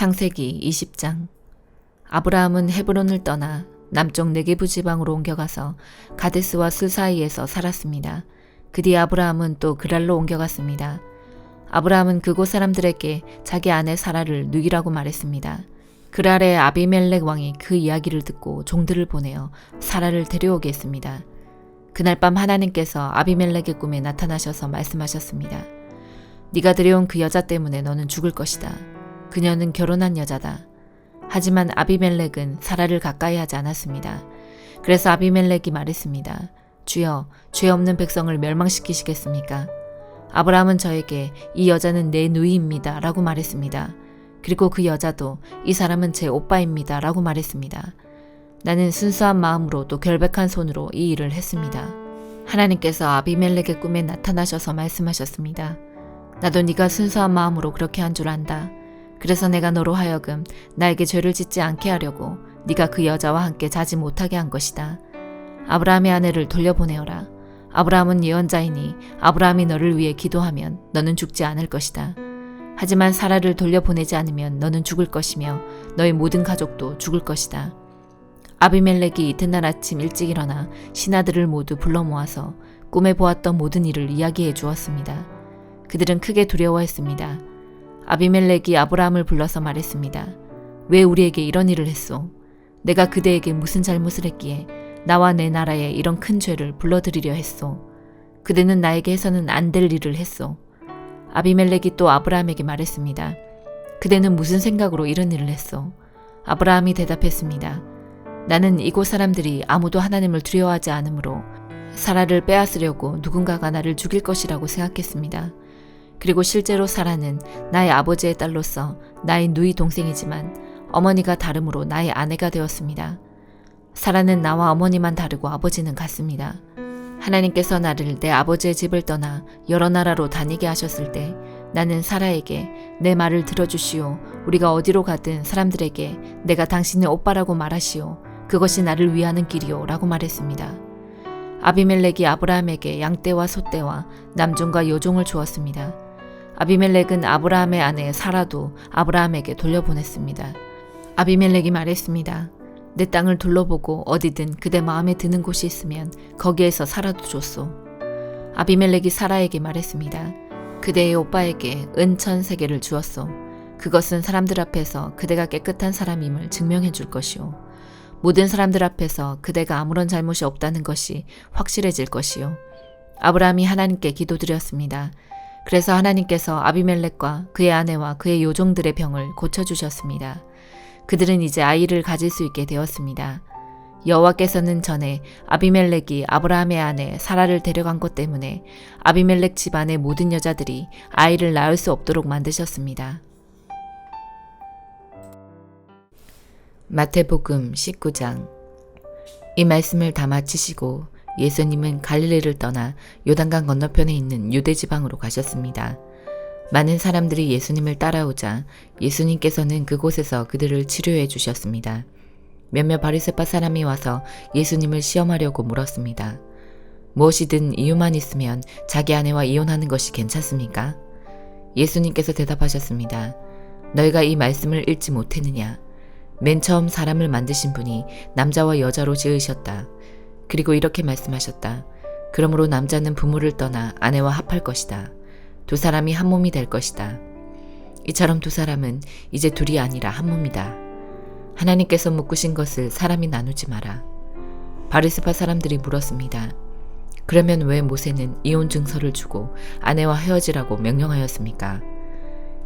창세기 20장. 아브라함은 헤브론을 떠나 남쪽 네게부 지방으로 옮겨가서 가데스와 술 사이에서 살았습니다. 그 뒤 아브라함은 또 그랄로 옮겨갔습니다. 아브라함은 그곳 사람들에게 자기 아내 사라를 누이라고 말했습니다. 그랄의 아비멜렉 왕이 그 이야기를 듣고 종들을 보내어 사라를 데려오게 했습니다. 그날 밤 하나님께서 아비멜렉의 꿈에 나타나셔서 말씀하셨습니다. 네가 데려온 그 여자 때문에 너는 죽을 것이다. 그녀는 결혼한 여자다. 하지만 아비멜렉은 사라를 가까이 하지 않았습니다. 그래서 아비멜렉이 말했습니다. 주여, 죄 없는 백성을 멸망시키시겠습니까? 아브라함은 저에게 이 여자는 내 누이입니다 라고 말했습니다. 그리고 그 여자도 이 사람은 제 오빠입니다 라고 말했습니다. 나는 순수한 마음으로 또 결백한 손으로 이 일을 했습니다. 하나님께서 아비멜렉의 꿈에 나타나셔서 말씀하셨습니다. 나도 네가 순수한 마음으로 그렇게 한 줄 안다. 그래서 내가 너로 하여금 나에게 죄를 짓지 않게 하려고 네가 그 여자와 함께 자지 못하게 한 것이다. 아브라함의 아내를 돌려보내어라. 아브라함은 예언자이니 아브라함이 너를 위해 기도하면 너는 죽지 않을 것이다. 하지만 사라를 돌려보내지 않으면 너는 죽을 것이며 너의 모든 가족도 죽을 것이다. 아비멜렉이 이튿날 아침 일찍 일어나 신하들을 모두 불러 모아서 꿈에 보았던 모든 일을 이야기해 주었습니다. 그들은 크게 두려워했습니다. 아비멜렉이 아브라함을 불러서 말했습니다. 왜 우리에게 이런 일을 했소? 내가 그대에게 무슨 잘못을 했기에 나와 내 나라에 이런 큰 죄를 불러들이려 했소? 그대는 나에게 해서는 안 될 일을 했소. 아비멜렉이 또 아브라함에게 말했습니다. 그대는 무슨 생각으로 이런 일을 했소? 아브라함이 대답했습니다. 나는 이곳 사람들이 아무도 하나님을 두려워하지 않으므로 사라를 빼앗으려고 누군가가 나를 죽일 것이라고 생각했습니다. 그리고 실제로 사라는 나의 아버지의 딸로서 나의 누이 동생이지만 어머니가 다름으로 나의 아내가 되었습니다. 사라는 나와 어머니만 다르고 아버지는 같습니다. 하나님께서 나를 내 아버지의 집을 떠나 여러 나라로 다니게 하셨을 때 나는 사라에게 내 말을 들어주시오. 우리가 어디로 가든 사람들에게 내가 당신의 오빠라고 말하시오. 그것이 나를 위하는 길이오 라고 말했습니다. 아비멜렉이 아브라함에게 양떼와 소떼와 남종과 여종을 주었습니다. 아비멜렉은 아브라함의 아내 사라도 아브라함에게 돌려보냈습니다. 아비멜렉이 말했습니다. 내 땅을 둘러보고 어디든 그대 마음에 드는 곳이 있으면 거기에서 사라도 줬소. 아비멜렉이 사라에게 말했습니다. 그대의 오빠에게 은 1,000세겔을 주었소. 그것은 사람들 앞에서 그대가 깨끗한 사람임을 증명해 줄 것이오. 모든 사람들 앞에서 그대가 아무런 잘못이 없다는 것이 확실해질 것이오. 아브라함이 하나님께 기도드렸습니다. 그래서 하나님께서 아비멜렉과 그의 아내와 그의 요종들의 병을 고쳐주셨습니다. 그들은 이제 아이를 가질 수 있게 되었습니다. 여호와께서는 전에 아비멜렉이 아브라함의 아내 사라를 데려간 것 때문에 아비멜렉 집안의 모든 여자들이 아이를 낳을 수 없도록 만드셨습니다. 마태복음 19장. 이 말씀을 다 마치시고 예수님은 갈릴리를 떠나 요단강 건너편에 있는 유대 지방으로 가셨습니다. 많은 사람들이 예수님을 따라오자 예수님께서는 그곳에서 그들을 치료해 주셨습니다. 몇몇 바리새파 사람이 와서 예수님을 시험하려고 물었습니다. 무엇이든 이유만 있으면 자기 아내와 이혼하는 것이 괜찮습니까? 예수님께서 대답하셨습니다. 너희가 이 말씀을 읽지 못했느냐? 맨 처음 사람을 만드신 분이 남자와 여자로 지으셨다. 그리고 이렇게 말씀하셨다. 그러므로 남자는 부모를 떠나 아내와 합할 것이다. 두 사람이 한 몸이 될 것이다. 이처럼 두 사람은 이제 둘이 아니라 한 몸이다. 하나님께서 묶으신 것을 사람이 나누지 마라. 바리새파 사람들이 물었습니다. 그러면 왜 모세는 이혼 증서를 주고 아내와 헤어지라고 명령하였습니까?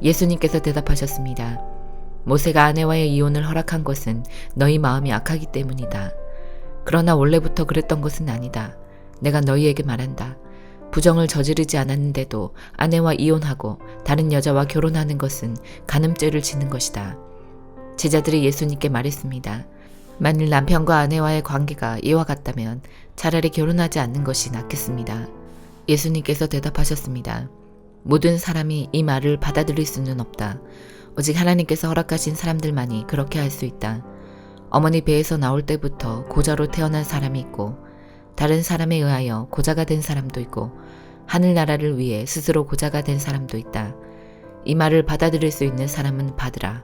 예수님께서 대답하셨습니다. 모세가 아내와의 이혼을 허락한 것은 너희 마음이 악하기 때문이다. 그러나 원래부터 그랬던 것은 아니다. 내가 너희에게 말한다. 부정을 저지르지 않았는데도 아내와 이혼하고 다른 여자와 결혼하는 것은 간음죄를 지는 것이다. 제자들이 예수님께 말했습니다. 만일 남편과 아내와의 관계가 이와 같다면 차라리 결혼하지 않는 것이 낫겠습니다. 예수님께서 대답하셨습니다. 모든 사람이 이 말을 받아들일 수는 없다. 오직 하나님께서 허락하신 사람들만이 그렇게 할 수 있다. 어머니 배에서 나올 때부터 고자로 태어난 사람이 있고 다른 사람에 의하여 고자가 된 사람도 있고 하늘나라를 위해 스스로 고자가 된 사람도 있다. 이 말을 받아들일 수 있는 사람은 받으라.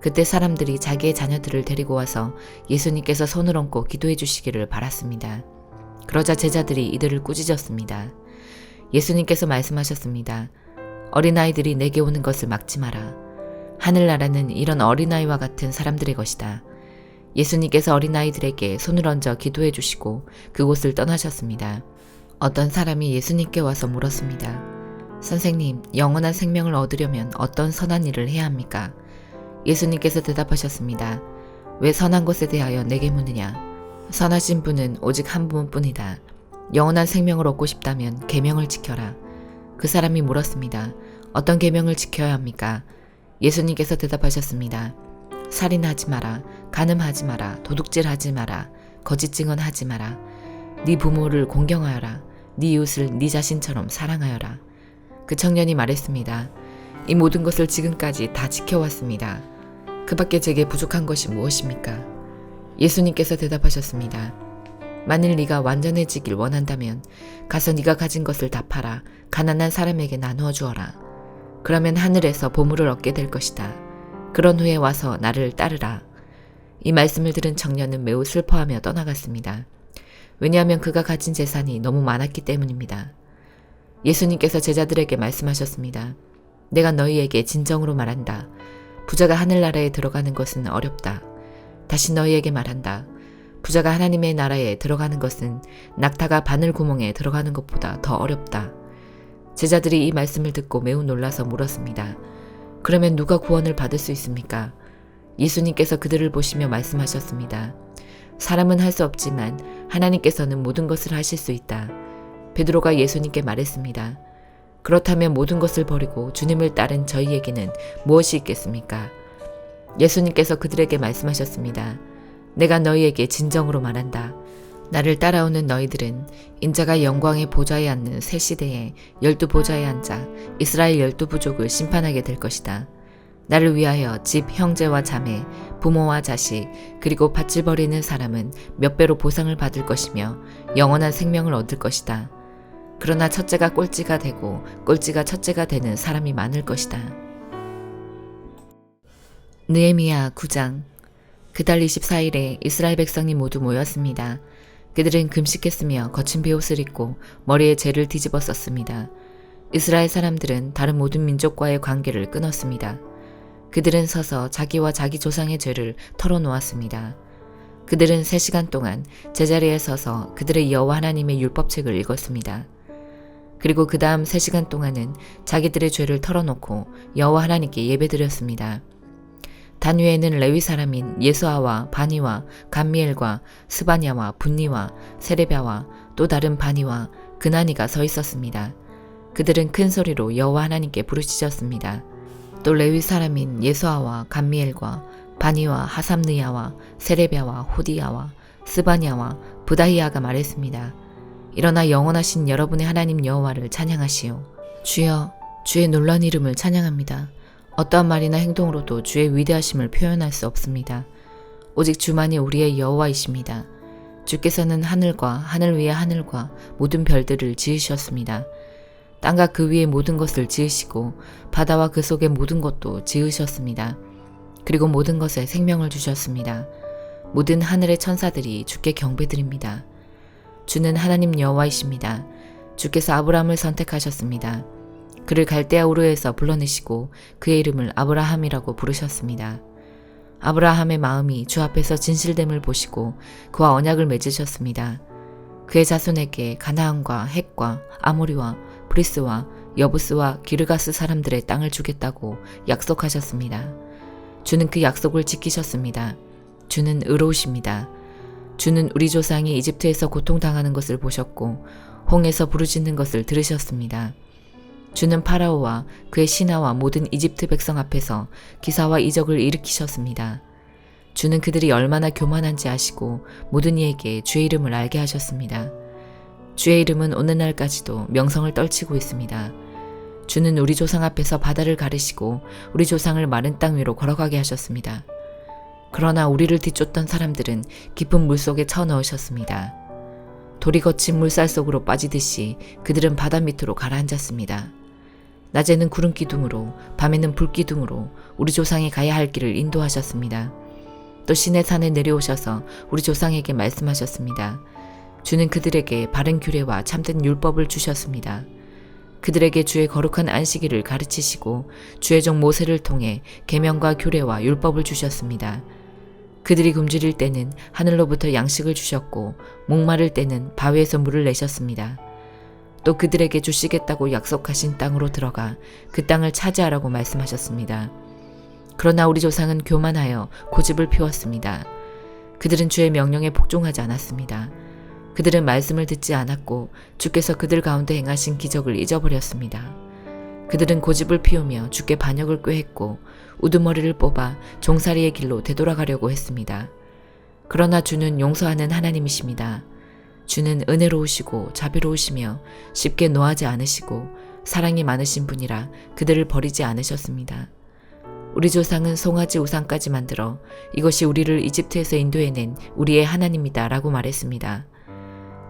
그때 사람들이 자기의 자녀들을 데리고 와서 예수님께서 손을 얹고 기도해 주시기를 바랐습니다. 그러자 제자들이 이들을 꾸짖었습니다. 예수님께서 말씀하셨습니다. 어린아이들이 내게 오는 것을 막지 마라. 하늘나라는 이런 어린아이와 같은 사람들의 것이다. 예수님께서 어린아이들에게 손을 얹어 기도해 주시고 그곳을 떠나셨습니다. 어떤 사람이 예수님께 와서 물었습니다. 선생님, 영원한 생명을 얻으려면 어떤 선한 일을 해야 합니까? 예수님께서 대답하셨습니다. 왜 선한 것에 대하여 내게 묻느냐? 선하신 분은 오직 한 분뿐이다. 영원한 생명을 얻고 싶다면 계명을 지켜라. 그 사람이 물었습니다. 어떤 계명을 지켜야 합니까? 예수님께서 대답하셨습니다. 살인하지 마라, 간음하지 마라, 도둑질하지 마라, 거짓 증언하지 마라. 네 부모를 공경하여라. 네 이웃을 네 자신처럼 사랑하여라. 그 청년이 말했습니다. 이 모든 것을 지금까지 다 지켜왔습니다. 그 밖에 제게 부족한 것이 무엇입니까? 예수님께서 대답하셨습니다. 만일 네가 완전해지길 원한다면 가서 네가 가진 것을 다 팔아 가난한 사람에게 나누어 주어라. 그러면 하늘에서 보물을 얻게 될 것이다. 그런 후에 와서 나를 따르라. 이 말씀을 들은 청년은 매우 슬퍼하며 떠나갔습니다. 왜냐하면 그가 가진 재산이 너무 많았기 때문입니다. 예수님께서 제자들에게 말씀하셨습니다. 내가 너희에게 진정으로 말한다. 부자가 하늘나라에 들어가는 것은 어렵다. 다시 너희에게 말한다. 부자가 하나님의 나라에 들어가는 것은 낙타가 바늘 구멍에 들어가는 것보다 더 어렵다. 제자들이 이 말씀을 듣고 매우 놀라서 물었습니다. 그러면 누가 구원을 받을 수 있습니까? 예수님께서 그들을 보시며 말씀하셨습니다. 사람은 할 수 없지만 하나님께서는 모든 것을 하실 수 있다. 베드로가 예수님께 말했습니다. 그렇다면 모든 것을 버리고 주님을 따른 저희에게는 무엇이 있겠습니까? 예수님께서 그들에게 말씀하셨습니다. 내가 너희에게 진정으로 말한다. 나를 따라오는 너희들은 인자가 영광의 보좌에 앉는 새 시대에 12보좌에 앉아 이스라엘 12부족을 심판하게 될 것이다. 나를 위하여 집, 형제와 자매, 부모와 자식, 그리고 밭을 버리는 사람은 몇 배로 보상을 받을 것이며 영원한 생명을 얻을 것이다. 그러나 첫째가 꼴찌가 되고 꼴찌가 첫째가 되는 사람이 많을 것이다. 느헤미야 9장. 그달 24일에 이스라엘 백성이 모두 모였습니다. 그들은 금식했으며 거친 베옷을 입고 머리에 재를 뒤집어 썼습니다. 이스라엘 사람들은 다른 모든 민족과의 관계를 끊었습니다. 그들은 서서 자기와 자기 조상의 죄를 털어놓았습니다. 그들은 3시간 동안 제자리에 서서 그들의 여호와 하나님의 율법책을 읽었습니다. 그리고 그 다음 3시간 동안은 자기들의 죄를 털어놓고 여호와 하나님께 예배드렸습니다. 단 위에는 레위 사람인 예수아와 바니와 감미엘과 스바냐와 분니와 세레비아와 또 다른 바니와 그나니가 서 있었습니다. 그들은 큰 소리로 여호와 하나님께 부르짖었습니다. 또 레위 사람인 예수아와 감미엘과 바니와 하삼느야와 세레비아와 호디야와 스바냐와 부다히야가 말했습니다. 일어나 영원하신 여러분의 하나님 여호와를 찬양하시오. 주여, 주의 놀라운 이름을 찬양합니다. 어떠한 말이나 행동으로도 주의 위대하심을 표현할 수 없습니다. 오직 주만이 우리의 여호와이십니다. 주께서는 하늘과 하늘 위의 하늘과 모든 별들을 지으셨습니다. 땅과 그 위의 모든 것을 지으시고 바다와 그 속의 모든 것도 지으셨습니다. 그리고 모든 것에 생명을 주셨습니다. 모든 하늘의 천사들이 주께 경배드립니다. 주는 하나님 여호와이십니다. 주께서 아브라함을 선택하셨습니다. 그를 갈대아 우르에서 불러내시고 그의 이름을 아브라함이라고 부르셨습니다. 아브라함의 마음이 주 앞에서 진실됨을 보시고 그와 언약을 맺으셨습니다. 그의 자손에게 가나안과 헷과 아모리와 브리스와 여부스와 기르가스 사람들의 땅을 주겠다고 약속하셨습니다. 주는 그 약속을 지키셨습니다. 주는 의로우십니다. 주는 우리 조상이 이집트에서 고통당하는 것을 보셨고 홍해에서 부르짖는 것을 들으셨습니다. 주는 파라오와 그의 신하와 모든 이집트 백성 앞에서 기사와 이적을 일으키셨습니다. 주는 그들이 얼마나 교만한지 아시고 모든 이에게 주의 이름을 알게 하셨습니다. 주의 이름은 오늘날까지도 명성을 떨치고 있습니다. 주는 우리 조상 앞에서 바다를 가르시고 우리 조상을 마른 땅 위로 걸어가게 하셨습니다. 그러나 우리를 뒤쫓던 사람들은 깊은 물속에 쳐넣으셨습니다. 돌이 거친 물살 속으로 빠지듯이 그들은 바다 밑으로 가라앉았습니다. 낮에는 구름 기둥으로, 밤에는 불 기둥으로 우리 조상이 가야 할 길을 인도하셨습니다. 또 시내 산에 내려오셔서 우리 조상에게 말씀하셨습니다. 주는 그들에게 바른 규례와 참된 율법을 주셨습니다. 그들에게 주의 거룩한 안식일을 가르치시고 주의 종 모세를 통해 계명과 규례와 율법을 주셨습니다. 그들이 굶주릴 때는 하늘로부터 양식을 주셨고 목마를 때는 바위에서 물을 내셨습니다. 또 그들에게 주시겠다고 약속하신 땅으로 들어가 그 땅을 차지하라고 말씀하셨습니다. 그러나 우리 조상은 교만하여 고집을 피웠습니다. 그들은 주의 명령에 복종하지 않았습니다. 그들은 말씀을 듣지 않았고 주께서 그들 가운데 행하신 기적을 잊어버렸습니다. 그들은 고집을 피우며 주께 반역을 꾀했고 우두머리를 뽑아 종살이의 길로 되돌아가려고 했습니다. 그러나 주는 용서하는 하나님이십니다. 주는 은혜로우시고 자비로우시며 쉽게 노하지 않으시고 사랑이 많으신 분이라 그들을 버리지 않으셨습니다. 우리 조상은 송아지 우상까지 만들어 이것이 우리를 이집트에서 인도해낸 우리의 하나님이다 라고 말했습니다.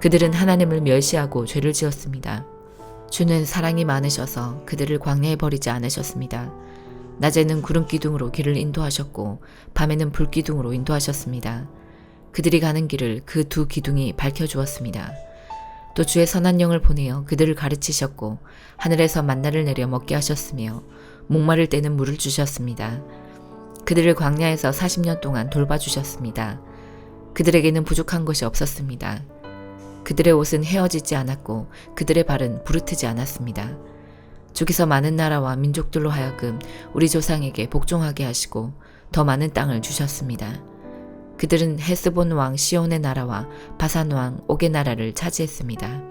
그들은 하나님을 멸시하고 죄를 지었습니다. 주는 사랑이 많으셔서 그들을 광야에 버리지 않으셨습니다. 낮에는 구름 기둥으로 길을 인도하셨고 밤에는 불 기둥으로 인도하셨습니다. 그들이 가는 길을 그 두 기둥이 밝혀주었습니다. 또 주의 선한 영을 보내어 그들을 가르치셨고 하늘에서 만나를 내려 먹게 하셨으며 목마를 때는 물을 주셨습니다. 그들을 광야에서 40년 동안 돌봐주셨습니다. 그들에게는 부족한 것이 없었습니다. 그들의 옷은 헤어지지 않았고 그들의 발은 부르트지 않았습니다. 주께서 많은 나라와 민족들로 하여금 우리 조상에게 복종하게 하시고 더 많은 땅을 주셨습니다. 그들은 헤스본 왕 시온의 나라와 바산 왕 옥의 나라를 차지했습니다.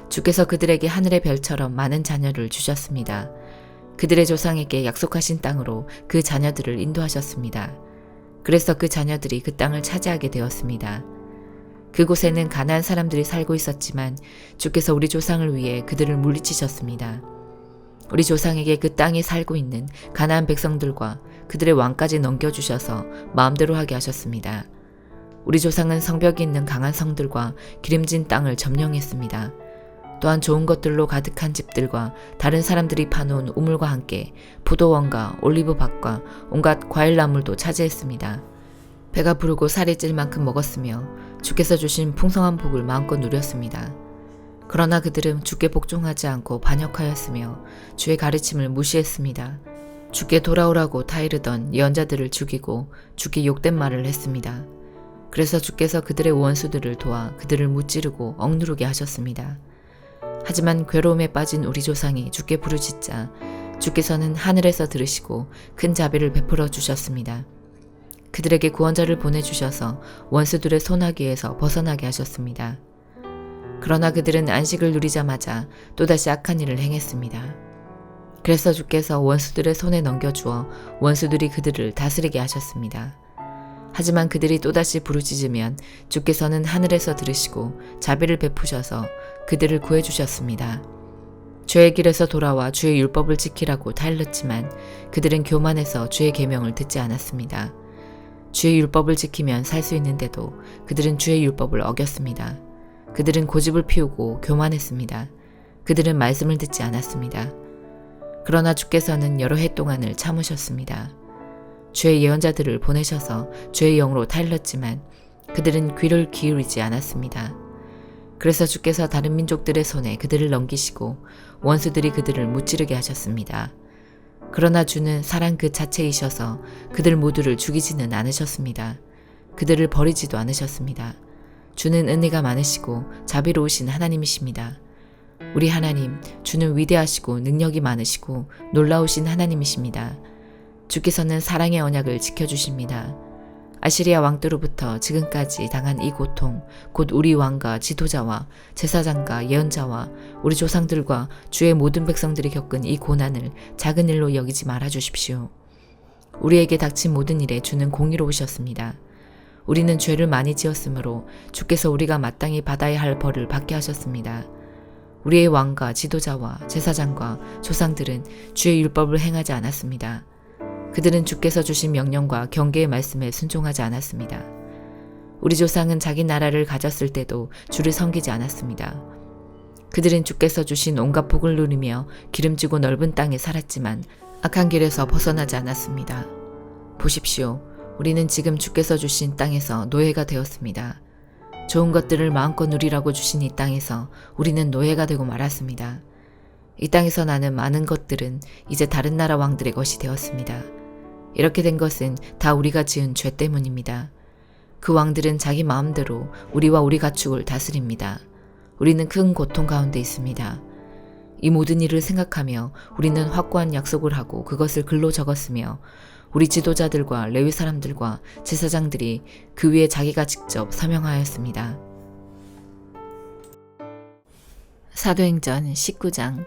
주께서 그들에게 하늘의 별처럼 많은 자녀를 주셨습니다. 그들의 조상에게 약속하신 땅으로 그 자녀들을 인도하셨습니다. 그래서 그 자녀들이 그 땅을 차지하게 되었습니다. 그곳에는 가나안 사람들이 살고 있었지만 주께서 우리 조상을 위해 그들을 물리치셨습니다. 우리 조상에게 그 땅에 살고 있는 가나안 백성들과 그들의 왕까지 넘겨주셔서 마음대로 하게 하셨습니다. 우리 조상은 성벽이 있는 강한 성들과 기름진 땅을 점령했습니다. 또한 좋은 것들로 가득한 집들과 다른 사람들이 파놓은 우물과 함께 포도원과 올리브밭과 온갖 과일나물도 차지했습니다. 배가 부르고 살이 찔 만큼 먹었으며 주께서 주신 풍성한 복을 마음껏 누렸습니다. 그러나 그들은 주께 복종하지 않고 반역하였으며 주의 가르침을 무시했습니다. 주께 돌아오라고 타이르던 예언자들을 죽이고 주께 욕된 말을 했습니다. 그래서 주께서 그들의 원수들을 도와 그들을 무찌르고 억누르게 하셨습니다. 하지만 괴로움에 빠진 우리 조상이 주께 부르짖자 주께서는 하늘에서 들으시고 큰 자비를 베풀어 주셨습니다. 그들에게 구원자를 보내주셔서 원수들의 손아귀에서 벗어나게 하셨습니다. 그러나 그들은 안식을 누리자마자 또다시 악한 일을 행했습니다. 그래서 주께서 원수들의 손에 넘겨주어 원수들이 그들을 다스리게 하셨습니다. 하지만 그들이 또다시 부르짖으면 주께서는 하늘에서 들으시고 자비를 베푸셔서 그들을 구해주셨습니다. 죄의 길에서 돌아와 주의 율법을 지키라고 타일렀지만 그들은 교만해서 주의 계명을 듣지 않았습니다. 주의 율법을 지키면 살 수 있는데도 그들은 주의 율법을 어겼습니다. 그들은 고집을 피우고 교만했습니다. 그들은 말씀을 듣지 않았습니다. 그러나 주께서는 여러 해 동안을 참으셨습니다. 주의 예언자들을 보내셔서 주의 영으로 타일렀지만 그들은 귀를 기울이지 않았습니다. 그래서 주께서 다른 민족들의 손에 그들을 넘기시고 원수들이 그들을 무찌르게 하셨습니다. 그러나 주는 사랑 그 자체이셔서 그들 모두를 죽이지는 않으셨습니다. 그들을 버리지도 않으셨습니다. 주는 은혜가 많으시고 자비로우신 하나님이십니다. 우리 하나님, 주는 위대하시고 능력이 많으시고 놀라우신 하나님이십니다. 주께서는 사랑의 언약을 지켜주십니다. 아시리아 왕도로부터 지금까지 당한 이 고통, 곧 우리 왕과 지도자와 제사장과 예언자와 우리 조상들과 주의 모든 백성들이 겪은 이 고난을 작은 일로 여기지 말아 주십시오. 우리에게 닥친 모든 일에 주는 공의로우셨습니다. 우리는 죄를 많이 지었으므로 주께서 우리가 마땅히 받아야 할 벌을 받게 하셨습니다. 우리의 왕과 지도자와 제사장과 조상들은 주의 율법을 행하지 않았습니다. 그들은 주께서 주신 명령과 경계의 말씀에 순종하지 않았습니다. 우리 조상은 자기 나라를 가졌을 때도 주를 섬기지 않았습니다. 그들은 주께서 주신 온갖 복을 누리며 기름지고 넓은 땅에 살았지만 악한 길에서 벗어나지 않았습니다. 보십시오. 우리는 지금 주께서 주신 땅에서 노예가 되었습니다. 좋은 것들을 마음껏 누리라고 주신 이 땅에서 우리는 노예가 되고 말았습니다. 이 땅에서 나는 많은 것들은 이제 다른 나라 왕들의 것이 되었습니다. 이렇게 된 것은 다 우리가 지은 죄 때문입니다. 그 왕들은 자기 마음대로 우리와 우리 가축을 다스립니다. 우리는 큰 고통 가운데 있습니다. 이 모든 일을 생각하며 우리는 확고한 약속을 하고 그것을 글로 적었으며 우리 지도자들과 레위 사람들과 제사장들이 그 위에 자기가 직접 서명하였습니다. 사도행전 19장.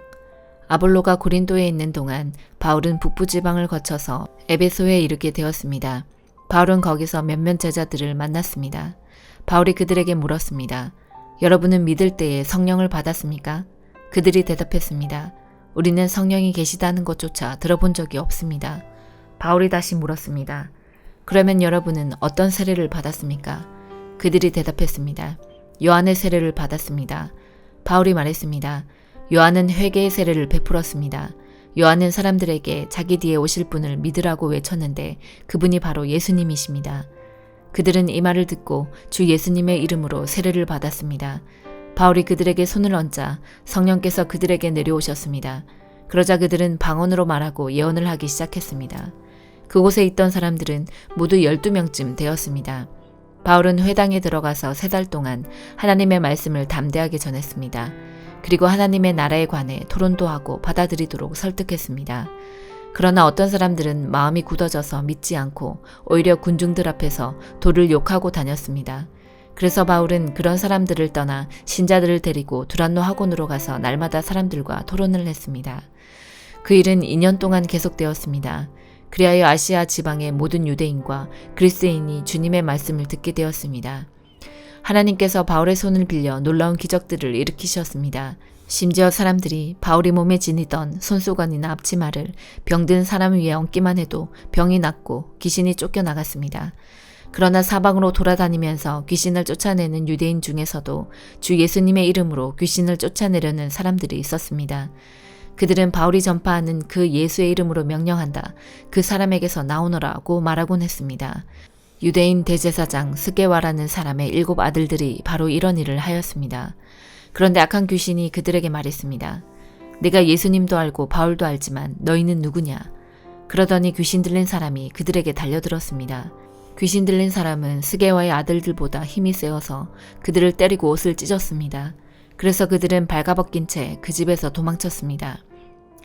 아볼로가 고린도에 있는 동안 바울은 북부 지방을 거쳐서 에베소에 이르게 되었습니다. 바울은 거기서 몇몇 제자들을 만났습니다. 바울이 그들에게 물었습니다. 여러분은 믿을 때에 성령을 받았습니까? 그들이 대답했습니다. 우리는 성령이 계시다는 것조차 들어본 적이 없습니다. 바울이 다시 물었습니다. 그러면 여러분은 어떤 세례를 받았습니까? 그들이 대답했습니다. 요한의 세례를 받았습니다. 바울이 말했습니다. 요한은 회개의 세례를 베풀었습니다. 요한은 사람들에게 자기 뒤에 오실 분을 믿으라고 외쳤는데 그분이 바로 예수님이십니다. 그들은 이 말을 듣고 주 예수님의 이름으로 세례를 받았습니다. 바울이 그들에게 손을 얹자 성령께서 그들에게 내려오셨습니다. 그러자 그들은 방언으로 말하고 예언을 하기 시작했습니다. 그곳에 있던 사람들은 모두 12명쯤 되었습니다. 바울은 회당에 들어가서 3달 동안 하나님의 말씀을 담대하게 전했습니다. 그리고 하나님의 나라에 관해 토론도 하고 받아들이도록 설득했습니다. 그러나 어떤 사람들은 마음이 굳어져서 믿지 않고 오히려 군중들 앞에서 도를 욕하고 다녔습니다. 그래서 바울은 그런 사람들을 떠나 신자들을 데리고 두란노 학원으로 가서 날마다 사람들과 토론을 했습니다. 그 일은 2년 동안 계속되었습니다. 그리하여 아시아 지방의 모든 유대인과 그리스인이 주님의 말씀을 듣게 되었습니다. 하나님께서 바울의 손을 빌려 놀라운 기적들을 일으키셨습니다. 심지어 사람들이 바울이 몸에 지니던 손수건이나 앞치마를 병든 사람 위에 얹기만 해도 병이 낫고 귀신이 쫓겨나갔습니다. 그러나 사방으로 돌아다니면서 귀신을 쫓아내는 유대인 중에서도 주 예수님의 이름으로 귀신을 쫓아내려는 사람들이 있었습니다. 그들은 바울이 전파하는 그 예수의 이름으로 명령한다. 그 사람에게서 나오너라고 말하곤 했습니다. 유대인 대제사장 스게와라는 사람의 7 아들들이 바로 이런 일을 하였습니다. 그런데 악한 귀신이 그들에게 말했습니다. 내가 예수님도 알고 바울도 알지만 너희는 누구냐? 그러더니 귀신 들린 사람이 그들에게 달려들었습니다. 귀신 들린 사람은 스게와의 아들들보다 힘이 세어서 그들을 때리고 옷을 찢었습니다. 그래서 그들은 발가벗긴 채 그 집에서 도망쳤습니다.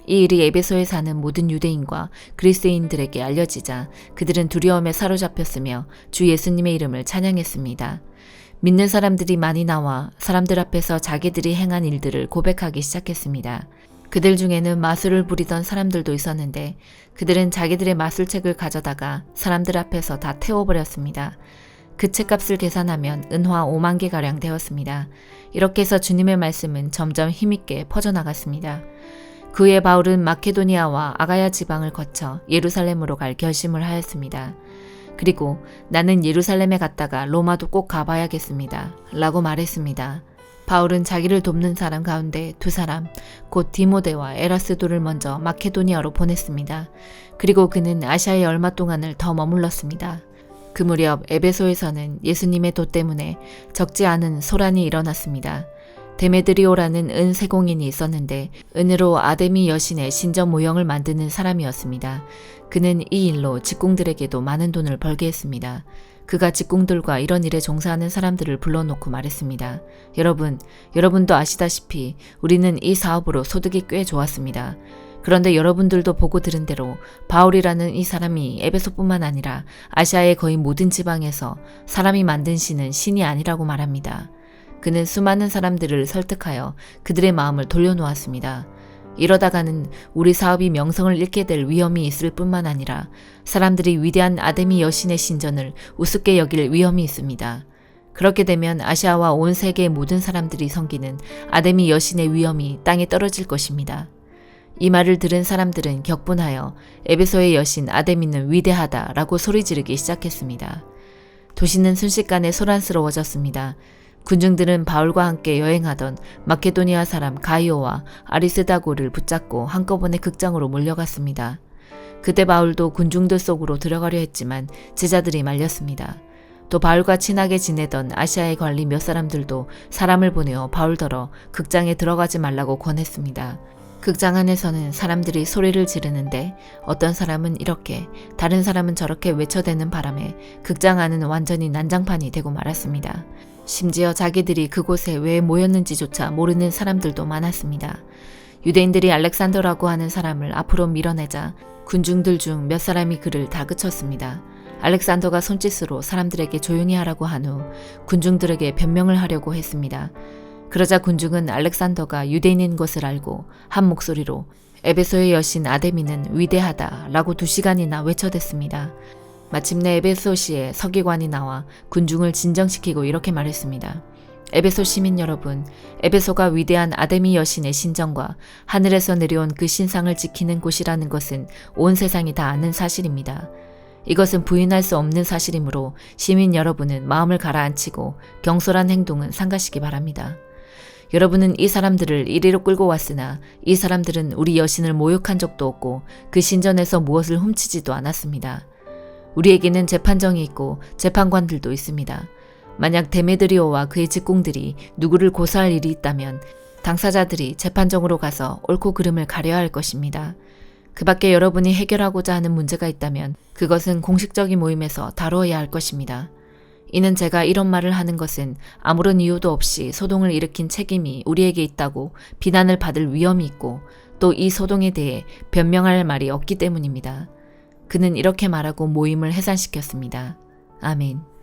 이 일이 에베소에 사는 모든 유대인과 그리스인들에게 알려지자 그들은 두려움에 사로잡혔으며 주 예수님의 이름을 찬양했습니다. 믿는 사람들이 많이 나와 사람들 앞에서 자기들이 행한 일들을 고백하기 시작했습니다. 그들 중에는 마술을 부리던 사람들도 있었는데 그들은 자기들의 마술책을 가져다가 사람들 앞에서 다 태워버렸습니다. 그 책값을 계산하면 은화 5만 개가량 되었습니다. 이렇게 해서 주님의 말씀은 점점 힘있게 퍼져나갔습니다. 그 후에 바울은 마케도니아와 아가야 지방을 거쳐 예루살렘으로 갈 결심을 하였습니다. 그리고 나는 예루살렘에 갔다가 로마도 꼭 가봐야겠습니다. 라고 말했습니다. 바울은 자기를 돕는 사람 가운데 2사람, 곧 디모데와 에라스도를 먼저 마케도니아로 보냈습니다. 그리고 그는 아시아에 얼마 동안을 더 머물렀습니다. 그 무렵 에베소에서는 예수님의 도 때문에 적지 않은 소란이 일어났습니다. 데메드리오라는 은 세공인이 있었는데 은으로 아데미 여신의 신전 모형을 만드는 사람이었습니다. 그는 이 일로 직공들에게도 많은 돈을 벌게 했습니다. 그가 직공들과 이런 일에 종사하는 사람들을 불러놓고 말했습니다. 여러분도 아시다시피 우리는 이 사업으로 소득이 꽤 좋았습니다. 그런데 여러분들도 보고 들은 대로 바울이라는 이 사람이 에베소뿐만 아니라 아시아의 거의 모든 지방에서 사람이 만든 신은 신이 아니라고 말합니다. 그는 수많은 사람들을 설득하여 그들의 마음을 돌려놓았습니다. 이러다가는 우리 사업이 명성을 잃게 될 위험이 있을 뿐만 아니라 사람들이 위대한 아데미 여신의 신전을 우습게 여길 위험이 있습니다. 그렇게 되면 아시아와 온 세계의 모든 사람들이 섬기는 아데미 여신의 위엄이 땅에 떨어질 것입니다. 이 말을 들은 사람들은 격분하여 에베소의 여신 아데미는 위대하다라고 소리 지르기 시작했습니다. 도시는 순식간에 소란스러워졌습니다. 군중들은 바울과 함께 여행하던 마케도니아 사람 가이오와 아리스다고를 붙잡고 한꺼번에 극장으로 몰려갔습니다. 그때 바울도 군중들 속으로 들어가려 했지만 제자들이 말렸습니다. 또 바울과 친하게 지내던 아시아의 관리 몇 사람들도 사람을 보내어 바울더러 극장에 들어가지 말라고 권했습니다. 극장 안에서는 사람들이 소리를 지르는데 어떤 사람은 이렇게 다른 사람은 저렇게 외쳐대는 바람에 극장 안은 완전히 난장판이 되고 말았습니다. 심지어 자기들이 그곳에 왜 모였는지조차 모르는 사람들도 많았습니다. 유대인들이 알렉산더라고 하는 사람을 앞으로 밀어내자 군중들 중 몇 사람이 그를 다그쳤습니다. 알렉산더가 손짓으로 사람들에게 조용히 하라고 한 후 군중들에게 변명을 하려고 했습니다. 그러자 군중은 알렉산더가 유대인인 것을 알고 한 목소리로 에베소의 여신 아데미는 위대하다 라고 2시간이나 외쳐댔습니다. 마침내 에베소시의 서기관이 나와 군중을 진정시키고 이렇게 말했습니다. 에베소 시민 여러분, 에베소가 위대한 아데미 여신의 신전과 하늘에서 내려온 그 신상을 지키는 곳이라는 것은 온 세상이 다 아는 사실입니다. 이것은 부인할 수 없는 사실이므로 시민 여러분은 마음을 가라앉히고 경솔한 행동은 삼가시기 바랍니다. 여러분은 이 사람들을 이리로 끌고 왔으나 이 사람들은 우리 여신을 모욕한 적도 없고 그 신전에서 무엇을 훔치지도 않았습니다. 우리에게는 재판정이 있고 재판관들도 있습니다. 만약 데메드리오와 그의 직공들이 누구를 고소할 일이 있다면 당사자들이 재판정으로 가서 옳고 그름을 가려야 할 것입니다. 그 밖에 여러분이 해결하고자 하는 문제가 있다면 그것은 공식적인 모임에서 다루어야 할 것입니다. 이는 제가 이런 말을 하는 것은 아무런 이유도 없이 소동을 일으킨 책임이 우리에게 있다고 비난을 받을 위험이 있고 또 이 소동에 대해 변명할 말이 없기 때문입니다. 그는 이렇게 말하고 모임을 해산시켰습니다. 아멘.